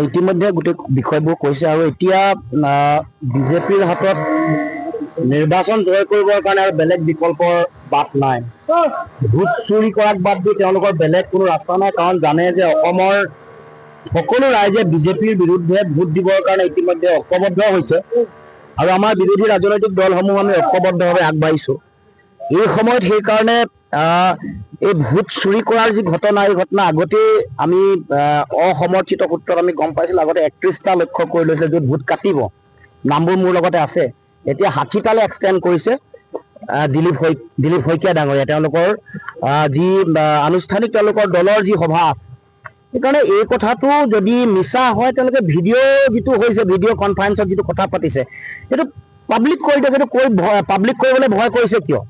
ইতিমধ্যে গোটেই বিষয়বোৰ কৈছে আৰু এতিয়া বিজেপিৰ হাতত নিৰ্বাচন জয় কৰিবৰ কাৰণে আৰু বেলেগ বিকল্পৰ বাট নাই। ভোট চুৰি কৰাক বাদ দি তেওঁলোকৰ বেলেগ কোনো ৰাস্তা নাই, কাৰণ জানে যে অসমৰ সকলো ৰাইজে বিজেপিৰ বিৰুদ্ধে ভোট দিবৰ কাৰণে ইতিমধ্যে ঐক্যবদ্ধ হৈছে আৰু আমাৰ বিৰোধী ৰাজনৈতিক দলসমূহ আমি ঐক্যবদ্ধভাৱে আগবাঢ়িছোঁ। এই সময়ত সেইকাৰণে এই ভোট চুৰি কৰাৰ যি ঘটনা, এই ঘটনা আগতেই আমি অসমৰ্থিত সূত্ৰত আমি গম পাইছিলোঁ। আগতে 31টা লক্ষ্য কৰি লৈছে য'ত ভোট কাটিব, নামবোৰ মোৰ লগতে আছে। এতিয়া 60টালৈ এক্সটেণ্ড কৰিছে দিলীপ শইকীয়া ডাঙৰীয়া, তেওঁলোকৰ যি আনুষ্ঠানিক তেওঁলোকৰ দলৰ যি সভা আছে। সেইকাৰণে এই কথাটো যদি মিছা হয়, তেওঁলোকে ভিডিঅ' যিটো হৈছে, ভিডিঅ' কনফাৰেন্সত যিটো কথা পাতিছে, সেইটো পাব্লিক কৰি দিয়ে। কিন্তু পাব্লিক কৰিবলৈ ভয় কৰিছে কিয়?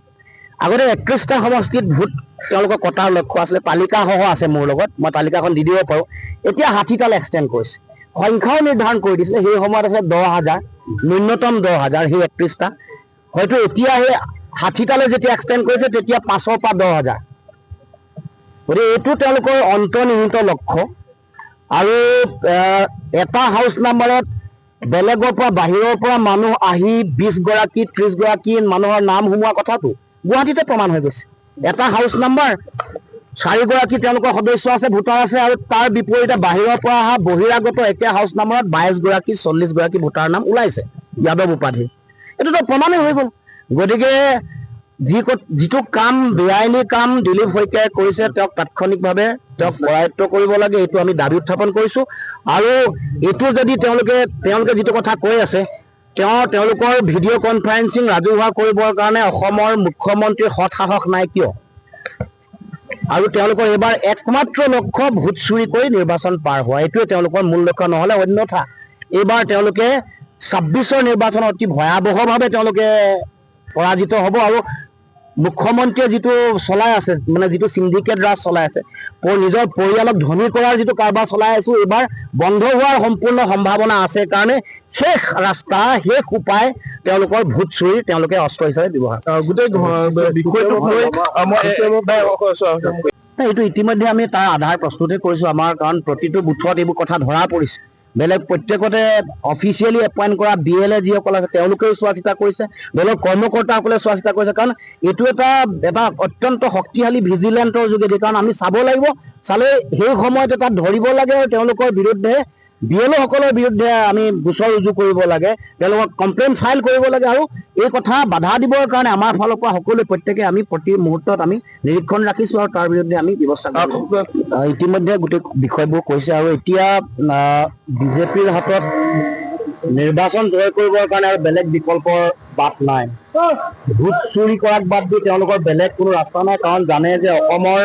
আগতে 31টা সমষ্টিত ভোট তেওঁলোকৰ কটাৰ লক্ষ্য আছিলে, তালিকাসহ আছে মোৰ লগত, মই তালিকাখন দি দিব পাৰোঁ। এতিয়া 60টালৈ এক্সটেণ্ড কৰিছে, সংখ্যাও নিৰ্ধাৰণ কৰি দিছিলে। সেই সময়ত আছে 10,000, ন্যূনতম 10,000, সেই 31টা। হয়তো এতিয়া সেই 60টালৈ যেতিয়া এক্সটেণ্ড কৰিছে, তেতিয়া 500 পৰা 10,000। গতিকে এইটো তেওঁলোকৰ অন্তৰ্নিহিত লক্ষ্য। আৰু এটা হাউচ নাম্বাৰত বেলেগৰ পৰা, বাহিৰৰ পৰা মানুহ আহি 20 গৰাকী 30 গৰাকী মানুহৰ নাম সোমোৱা কথাটো গুৱাহাটীতে প্ৰমাণ হৈ গৈছে। এটা হাউচ নাম্বাৰ 4 গৰাকী তেওঁলোকৰ সদস্য আছে, ভোটাৰ আছে, আৰু তাৰ বিপৰীতে বাহিৰৰ পৰা অহা বহিৰাগত একে হাউচ নাম্বাৰত 22 গৰাকী 40 গৰাকী ভোটাৰ নাম ওলাইছে যাদৱ উপাধি। এইটোতো প্ৰমাণেই হৈ গ'ল। গতিকে যিটো কাম, বেআইনী কাম দিলীপ শইকীয়াই কৰিছে, তেওঁক তাৎক্ষণিকভাৱে তেওঁক কৰায়ত্ব কৰিব লাগে, এইটো আমি দাবী উত্থাপন কৰিছোঁ। আৰু এইটো যদি তেওঁলোকে যিটো কথা কৈ আছে, তেওঁলোকৰ ভিডিঅ' কনফাৰেন্সিং ৰাজহুৱা কৰিবৰ কাৰণে অসমৰ মুখ্যমন্ত্ৰীৰ সৎসাহস নাই কিয়? আৰু তেওঁলোকৰ এইবাৰ একমাত্ৰ লক্ষ্য ভোট চুৰি কৰি নিৰ্বাচন পাৰ হোৱা, এইটোৱে তেওঁলোকৰ মূল লক্ষ্য। নহ'লে অন্যথা এইবাৰ তেওঁলোকে 26ৰ নিৰ্বাচনত অতি ভয়াৱহভাৱে তেওঁলোকে পৰাজিত হ'ব। আৰু মুখ্যমন্ত্ৰীয়ে যিটো চলাই আছে, মানে যিটো চিণ্ডিকেট ৰাজ চলাই আছে, নিজৰ পৰিয়ালক ধনী কৰাৰ যিটো কাৰবাৰ চলাই আছোঁ, এইবাৰ বন্ধ হোৱাৰ সম্পূৰ্ণ সম্ভাৱনা আছে। কাৰণে শেষ ৰাস্তা, শেষ উপায় তেওঁলোকৰ ভোট চুৰি তেওঁলোকে অস্ত্ৰ হিচাপে ব্যৱহাৰ এইটো ইতিমধ্যে আমি তাৰ আধাৰ প্ৰস্তুতে কৰিছোঁ আমাৰ, কাৰণ প্ৰতিটো বুথত এইবোৰ কথা ধৰা পৰিছে। বেলেগ প্ৰত্যেকতে অফিচিয়েলি এপইণ্ট কৰা BLA যিসকল আছে তেওঁলোকেও চোৱা চিতা কৰিছে, দলৰ কৰ্মকৰ্তাসকলে চোৱা চিতা কৰিছে। কাৰণ এইটো এটা অত্যন্ত শক্তিশালী ভিজিলেন্টৰ যোগেদি, কাৰণ আমি চাব লাগিব, চালে সেই সময়ত এটা ধৰিব লাগে আৰু তেওঁলোকৰ বিৰুদ্ধে BLO সকলৰ বিৰুদ্ধে আমি গোচৰ ৰুজু কৰিব লাগে, তেওঁলোকক কমপ্লেইন ফাইল কৰিব লাগে। আৰু এই কথা বাধা দিবৰ কাৰণে আমাৰ ফালৰ পৰা সকলোৱে প্ৰত্যেকে আমি প্ৰতি মুহূৰ্তত আমি নিৰীক্ষণ ৰাখিছোঁ আৰু তাৰ বিৰুদ্ধে আমি ব্যৱস্থা কৰিছোঁ। ইতিমধ্যে গোটেই বিষয়বোৰ কৈছে আৰু এতিয়া বিজেপিৰ হাতত নিৰ্বাচন জয় কৰিবৰ কাৰণে আৰু বেলেগ বিকল্পৰ বাট নাই। ভোট চুৰি কৰাক বাদ দি তেওঁলোকৰ বেলেগ কোনো ৰাস্তা নাই, কাৰণ জানে যে অসমৰ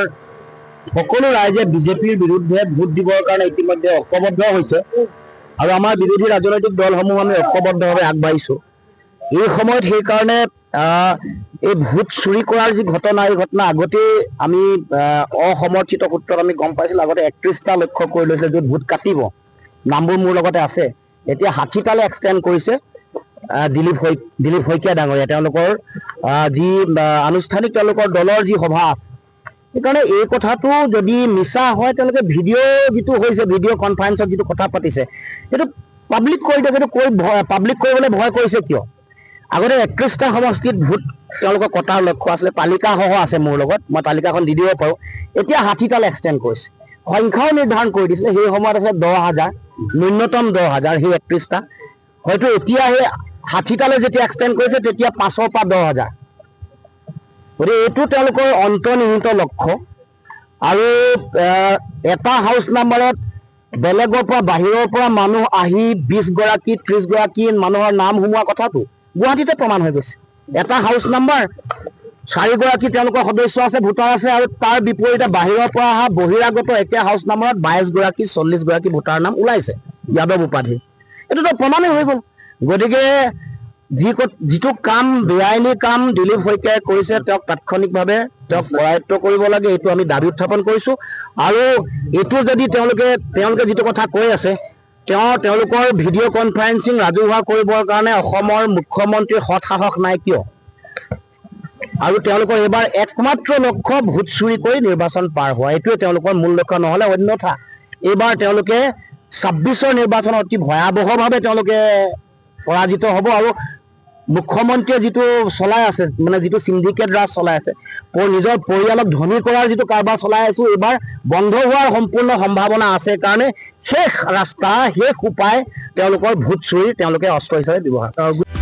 সকলো ৰাইজে বিজেপিৰ বিৰুদ্ধে ভোট দিবৰ কাৰণে ইতিমধ্যে ঐক্যবদ্ধ হৈছে আৰু আমাৰ বিৰোধী ৰাজনৈতিক দলসমূহ আমি ঐক্যবদ্ধভাৱে আগবাঢ়িছোঁ। এই সময়ত সেইকাৰণে এই ভোট চুৰি কৰাৰ যি ঘটনা, এই ঘটনা আগতেই আমি অসমৰ্থিত সূত্ৰত আমি গম পাইছিলোঁ। আগতে 31টা লক্ষ্য কৰি লৈছে য'ত ভোট কাটিব, নামবোৰ মোৰ লগতে আছে। এতিয়া 60টালৈ এক্সটেণ্ড কৰিছে দিলীপ শইকীয়া ডাঙৰীয়া, তেওঁলোকৰ যি আনুষ্ঠানিক তেওঁলোকৰ দলৰ যি সভা আছে। সেইকাৰণে এই কথাটো যদি মিছা হয়, তেওঁলোকে ভিডিঅ' যিটো হৈছে, ভিডিঅ' কনফাৰেন্সত যিটো কথা পাতিছে, সেইটো পাব্লিক কৰি দিয়ে। কিন্তু পাব্লিক কৰিবলৈ ভয় কৰিছে কিয়? আগতে 31টা সমষ্টিত ভোট তেওঁলোকৰ কটাৰ লক্ষ্য আছিলে, তালিকাসহ আছে মোৰ লগত, মই তালিকাখন দি দিব পাৰোঁ। এতিয়া 60টালৈ এক্সটেণ্ড কৰিছে, সংখ্যাও নিৰ্ধাৰণ কৰি দিছিলে। সেই সময়ত আছে 10,000, ন্যূনতম 10,000, সেই 31টা। হয়তো এতিয়া সেই 60টালৈ যেতিয়া এক্সটেণ্ড কৰিছে, তেতিয়া 500 পৰা 10,000। গতিকে এইটো তেওঁলোকৰ অন্তৰ্নিহিত লক্ষ্য। আৰু এটা হাউচ নাম্বাৰত বেলেগৰ পৰা, বাহিৰৰ পৰা মানুহ আহি 20 গৰাকী 30 গৰাকী মানুহৰ নাম সোমোৱা কথাটো গুৱাহাটীতে প্ৰমাণ হৈ গৈছে। এটা হাউচ নাম্বাৰ 4 গৰাকী তেওঁলোকৰ সদস্য আছে, ভোটাৰ আছে, আৰু তাৰ বিপৰীতে বাহিৰৰ পৰা অহা বহিৰাগত একে হাউচ নাম্বাৰত 22 গৰাকী 40 গৰাকী ভোটাৰ নাম ওলাইছে যাদৱ উপাধি। এইটোতো প্ৰমাণেই হৈ গ'ল। গতিকে যিটো কাম, বেআইনী কাম দিলীপ শইকীয়াই কৰিছে, তেওঁক তাৎক্ষণিকভাৱে কৰায়ত্ব কৰিব লাগে, এইটো আমি দাবী উত্থাপন কৰিছোঁ। আৰু এইটো যদি তেওঁলোকে যিটো কথা কৈ আছে, তেওঁলোকৰ ভিডিঅ' কনফাৰেন্সিং ৰাজহুৱা কৰিবৰ কাৰণে অসমৰ মুখ্যমন্ত্ৰীৰ সৎসাহস নাই কিয়? আৰু তেওঁলোকৰ এইবাৰ একমাত্ৰ লক্ষ্য ভোট চুৰি কৰি নিৰ্বাচন পাৰ হোৱা, এইটোৱে তেওঁলোকৰ মূল লক্ষ্য। নহ'লে অন্যথা এইবাৰ তেওঁলোকে 26ৰ নিৰ্বাচনত অতি ভয়াৱহভাৱে তেওঁলোকে পৰাজিত হ'ব আৰু মুখ্যমন্ত্ৰীয়ে যিটো চলাই আছে মানে যিটো সিন্ডিকেট ৰাজ চলাই আছে নিজৰ পৰিয়ালক ধনী কৰাৰ যিটো কাৰবাৰ চলাই আছো এইবাৰ বন্ধ হোৱাৰ সম্পূৰ্ণ সম্ভাৱনা আছে কাৰণে শেষ ৰাস্তা শেষ উপায় তেওঁলোকৰ ভোট চুৰি তেওঁলোকে অস্ত্ৰ হিচাপে ব্যৱহাৰ কৰে।